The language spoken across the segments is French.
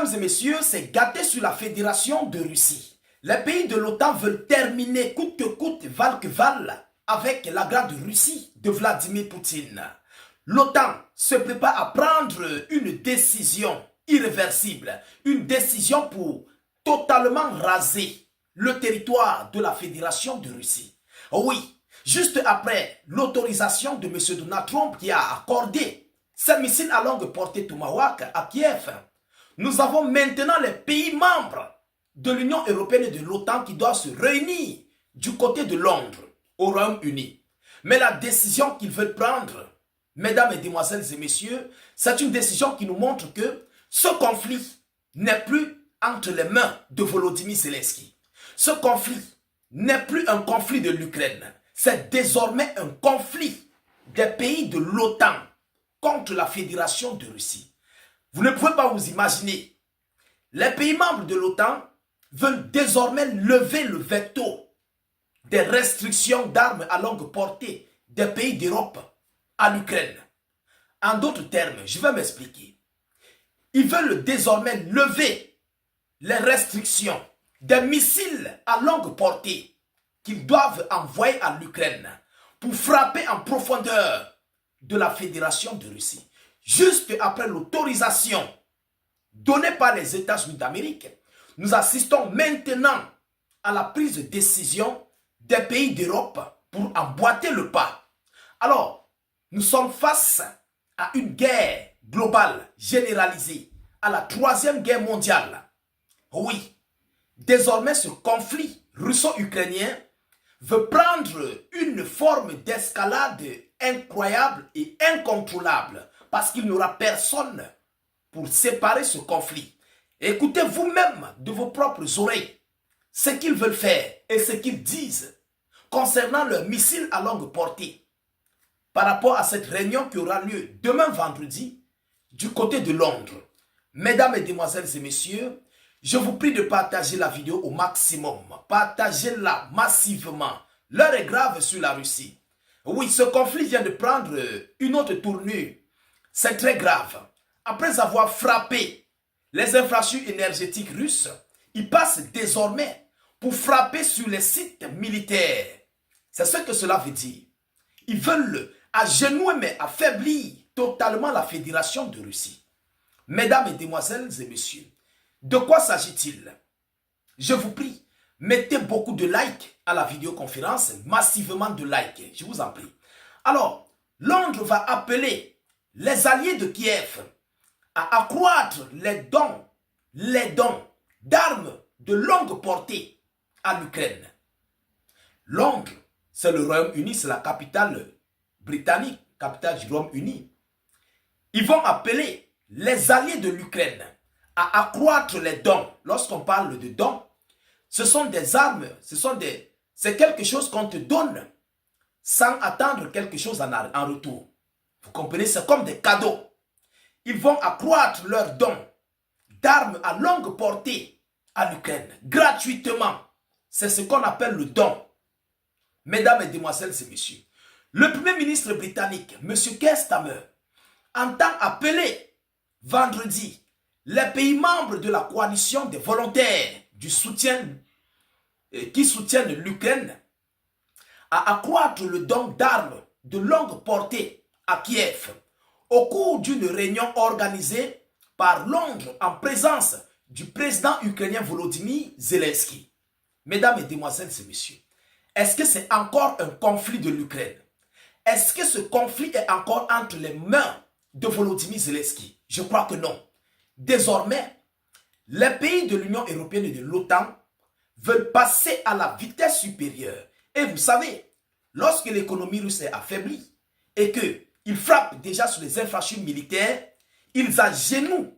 mesdames et messieurs, c'est gâté sur la Fédération de Russie. Les pays de l'OTAN veulent terminer coûte que coûte, val que val, avec la grande Russie de Vladimir Poutine. L'OTAN se prépare à prendre une décision irréversible, une décision pour totalement raser le territoire de la Fédération de Russie. Oui, juste après l'autorisation de M. Donald Trump qui a accordé ces missiles à longue portée Tomahawk à Kiev, nous avons maintenant les pays membres de l'Union européenne et de l'OTAN qui doivent se réunir du côté de Londres, au Royaume-Uni. Mais la décision qu'ils veulent prendre, mesdames, mesdemoiselles et messieurs, c'est une décision qui nous montre que ce conflit n'est plus entre les mains de Volodymyr Zelensky. Ce conflit n'est plus un conflit de l'Ukraine. C'est désormais un conflit des pays de l'OTAN contre la Fédération de Russie. Vous ne pouvez pas vous imaginer. Les pays membres de l'OTAN veulent désormais lever le veto des restrictions d'armes à longue portée des pays d'Europe à l'Ukraine. En d'autres termes, je vais m'expliquer. Ils veulent désormais lever les restrictions des missiles à longue portée qu'ils doivent envoyer à l'Ukraine pour frapper en profondeur de la Fédération de Russie. Juste après l'autorisation donnée par les États-Unis d'Amérique, nous assistons maintenant à la prise de décision des pays d'Europe pour emboîter le pas. Alors, nous sommes face à une guerre globale généralisée, à la troisième guerre mondiale. Oui, désormais ce conflit russo-ukrainien veut prendre une forme d'escalade incroyable et incontrôlable parce qu'il n'y aura personne pour séparer ce conflit. Écoutez vous-même de vos propres oreilles ce qu'ils veulent faire et ce qu'ils disent concernant leurs missiles à longue portée par rapport à cette réunion qui aura lieu demain vendredi du côté de Londres. Mesdames, mesdemoiselles et messieurs, je vous prie de partager la vidéo au maximum. Partagez-la massivement. L'heure est grave sur la Russie. Oui, ce conflit vient de prendre une autre tournure. C'est très grave. Après avoir frappé les infrastructures énergétiques russes, ils passent désormais pour frapper sur les sites militaires. C'est ce que cela veut dire. Ils veulent agenouiller mais affaiblir totalement la Fédération de Russie. Mesdames, mesdemoiselles et messieurs, de quoi s'agit-il? Je vous prie, mettez beaucoup de likes à la vidéoconférence, massivement de likes, je vous en prie. Alors, Londres va appeler les alliés de Kiev à accroître les dons d'armes de longue portée à l'Ukraine. Londres, c'est le Royaume-Uni, c'est la capitale britannique, capitale du Royaume-Uni. Ils vont appeler les alliés de l'Ukraine à accroître les dons. Lorsqu'on parle de dons, ce sont des armes, c'est quelque chose qu'on te donne sans attendre quelque chose en retour. Vous comprenez, c'est comme des cadeaux. Ils vont accroître leurs dons d'armes à longue portée à l'Ukraine, gratuitement. C'est ce qu'on appelle le don. Mesdames, mesdemoiselles et messieurs, le Premier ministre britannique, M. Keir Starmer, entend appeler vendredi les pays membres de la coalition des volontaires qui soutiennent l'Ukraine à accroître le don d'armes de longue portée à Kiev au cours d'une réunion organisée par Londres en présence du président ukrainien Volodymyr Zelensky. Mesdames, mesdemoiselles et messieurs, est-ce que c'est encore un conflit de l'Ukraine? Est-ce que ce conflit est encore entre les mains de Volodymyr Zelensky? Je crois que non. Désormais, les pays de l'Union européenne et de l'OTAN veulent passer à la vitesse supérieure. Et vous savez, lorsque l'économie russe est affaiblie et qu'ils frappent déjà sur les infrastructures militaires, ils agenouillent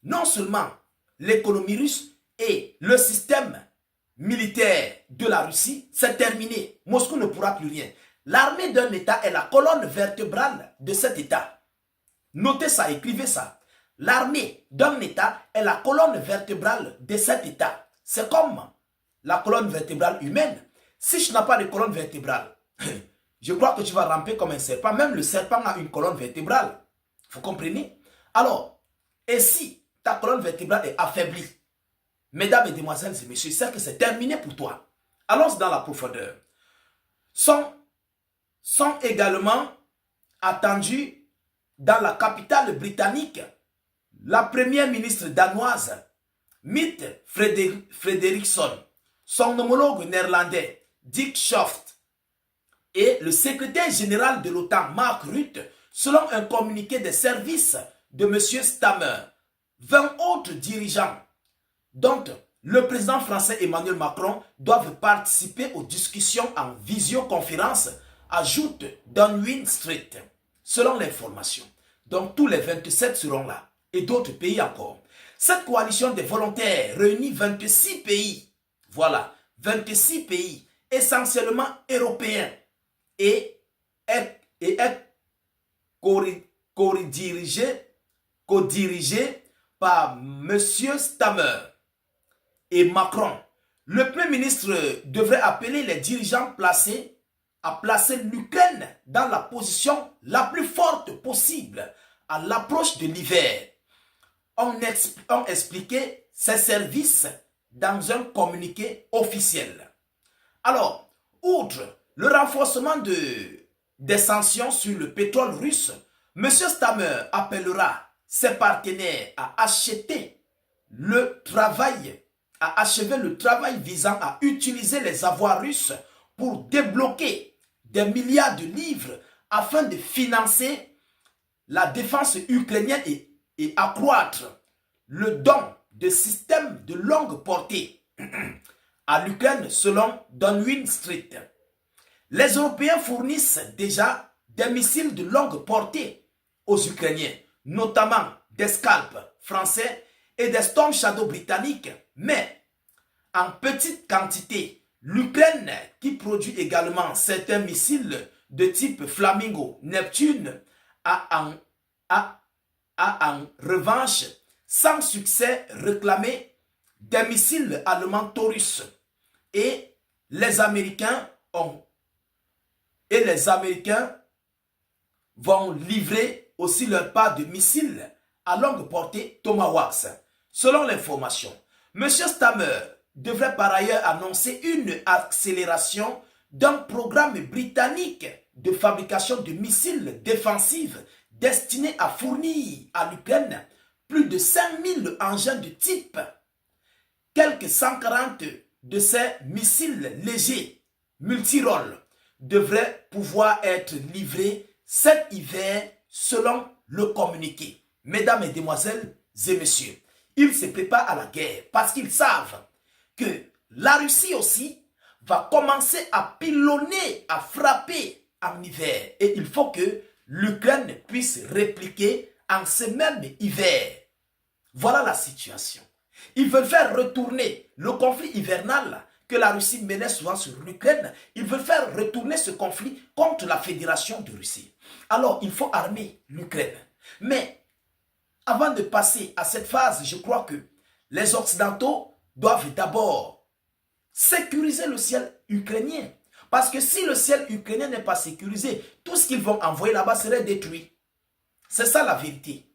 non seulement l'économie russe et le système militaire de la Russie, c'est terminé. Moscou ne pourra plus rien. L'armée d'un État est la colonne vertébrale de cet État. Notez ça, écrivez ça. L'armée d'un État est la colonne vertébrale de cet État. C'est comme la colonne vertébrale humaine. Si je n'ai pas de colonne vertébrale, je crois que tu vas ramper comme un serpent. Même le serpent a une colonne vertébrale. Vous comprenez? Alors, et si ta colonne vertébrale est affaiblie. Mesdames, Mesdemoiselles et Messieurs, c'est que c'est terminé pour toi. Allons dans la profondeur. Sont également attendus dans la capitale britannique la première ministre danoise, Mette Frederiksen, son homologue néerlandais, Dick Schoof, et le secrétaire général de l'OTAN, Mark Rutte, selon un communiqué des services de M. Stammer. 20 autres dirigeants, dont le président français Emmanuel Macron, doivent participer aux discussions en visioconférence, ajoute Downing Street, selon l'information. Donc tous les 27 seront là, et d'autres pays encore. Cette coalition des volontaires réunit 26 pays, voilà, 26 pays, essentiellement européens, et est co-dirigé par M. Stammer et Macron. Le Premier ministre devrait appeler les dirigeants à placer l'Ukraine dans la position la plus forte possible à l'approche de l'hiver. On expliquait ces services dans un communiqué officiel. Alors, outre le renforcement des sanctions sur le pétrole russe, M. Stammer appellera ses partenaires à achever le travail visant à utiliser les avoirs russes pour débloquer des milliards de livres afin de financer la défense ukrainienne et accroître le don de systèmes de longue portée à l'Ukraine selon Downing Street. Les Européens fournissent déjà des missiles de longue portée aux Ukrainiens, notamment des Scalp français et des Storm Shadow britanniques, mais en petite quantité. L'Ukraine, qui produit également certains missiles de type Flamingo, Neptune, a en revanche sans succès réclamé des missiles allemands Taurus, et les Américains vont livrer aussi leur part de missiles à longue portée Tomahawks. Selon l'information, M. Stammer devrait par ailleurs annoncer une accélération d'un programme britannique de fabrication de missiles défensifs destinés à fournir à l'Ukraine plus de 5000 engins de type. Quelques 140 de ces missiles légers multirôles devraient pouvoir être livrés cet hiver selon le communiqué. Mesdames, Mesdemoiselles et Messieurs, ils se préparent à la guerre parce qu'ils savent que la Russie aussi va commencer à pilonner, à frapper en hiver. Et il faut que l'Ukraine puisse répliquer en ce même hiver. Voilà la situation. Ils veulent faire retourner le conflit hivernal que la Russie menait souvent sur l'Ukraine. Ils veulent faire retourner ce conflit contre la Fédération de Russie. Alors, il faut armer l'Ukraine. Mais avant de passer à cette phase, je crois que les Occidentaux doivent d'abord sécuriser le ciel ukrainien. Parce que si le ciel ukrainien n'est pas sécurisé, tout ce qu'ils vont envoyer là-bas serait détruit. C'est ça la vérité.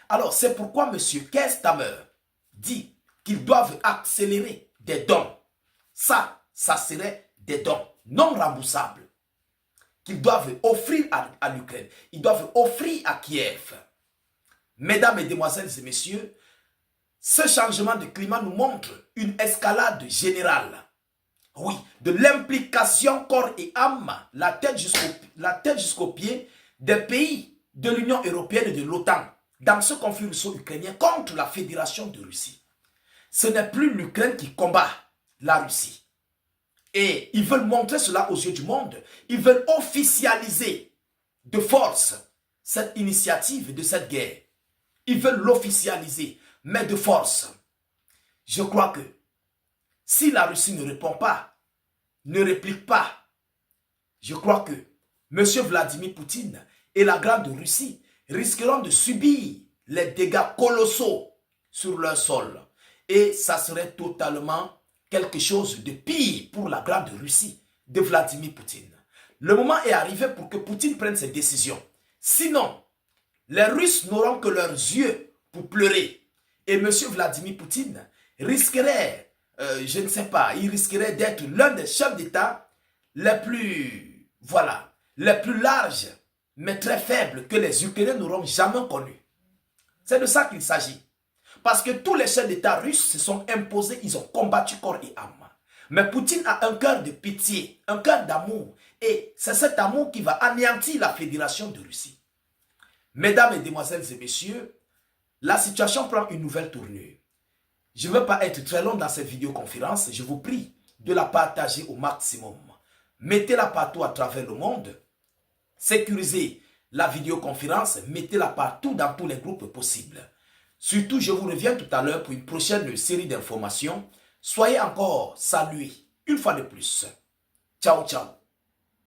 Alors, c'est pourquoi M. Keir Starmer dit qu'ils doivent accélérer des dons. Ça serait des dons non remboursables qu'ils doivent offrir à l'Ukraine. Ils doivent offrir à Kiev. Mesdames, Mesdemoiselles et Messieurs, ce changement de climat nous montre une escalade générale. Oui, de l'implication corps et âme, la tête jusqu'aux pieds des pays de l'Union européenne et de l'OTAN dans ce conflit russo-ukrainien contre la Fédération de Russie. Ce n'est plus l'Ukraine qui combat la Russie. Et ils veulent montrer cela aux yeux du monde. Ils veulent officialiser de force cette initiative de cette guerre. Ils veulent l'officialiser, mais de force. Je crois que si la Russie ne répond pas, ne réplique pas, je crois que M. Vladimir Poutine et la Grande Russie risqueront de subir les dégâts colossaux sur leur sol. Et ça serait totalement quelque chose de pire pour la Grande Russie de Vladimir Poutine. Le moment est arrivé pour que Poutine prenne ses décisions. Sinon, les Russes n'auront que leurs yeux pour pleurer. Et M. Vladimir Poutine risquerait, je ne sais pas, il risquerait d'être l'un des chefs d'État les plus, voilà, les plus larges, mais très faibles que les Ukrainiens n'auront jamais connus. C'est de ça qu'il s'agit. Parce que tous les chefs d'État russes se sont imposés, ils ont combattu corps et âme. Mais Poutine a un cœur de pitié, un cœur d'amour. Et c'est cet amour qui va anéantir la Fédération de Russie. Mesdames, Mesdemoiselles et Messieurs, la situation prend une nouvelle tournure. Je ne veux pas être très long dans cette vidéoconférence. Je vous prie de la partager au maximum. Mettez-la partout à travers le monde. Sécurisez la vidéoconférence. Mettez-la partout dans tous les groupes possibles. Surtout, je vous reviens tout à l'heure pour une prochaine série d'informations. Soyez encore salués une fois de plus. Ciao, ciao.